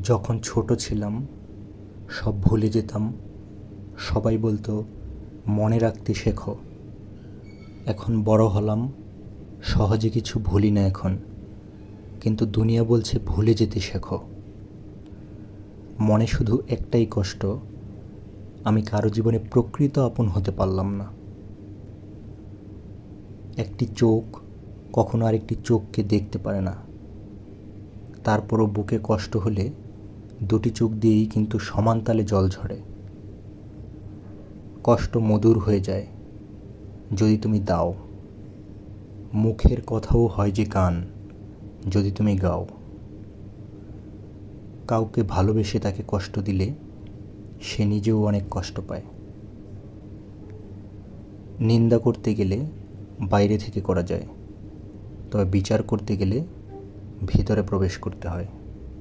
যখন ছোট ছিলাম সব ভুলে যেতাম। সবাই বলতো মনে রাখতে শেখো। এখন বড় হলাম, সহজে কিছু ভুলি না এখন, কিন্তু দুনিয়া বলছে ভুলে যেতে শেখো। মনে শুধু একটাই কষ্ট, আমি কারো জীবনে প্রকৃত আপন হতে পারলাম না। একটি চোখ কখনো আরেকটি চোখকে দেখতে পারে না, তারপরও বুকে কষ্ট হলে দুটি চোখ দিয়েই কিন্তু সমান তালে জল ঝরে। কষ্ট মধুর হয়ে যায় যদি তুমি দাও, মুখের কথাও হয় যে গান যদি তুমি গাও। কাউকে ভালোবেসে তাকে কষ্ট দিলে সে নিজেও অনেক কষ্ট পায়। নিন্দা করতে গেলে বাইরে থেকে করা যায়, তবে বিচার করতে গেলে ভিতরে প্রবেশ করতে হয়।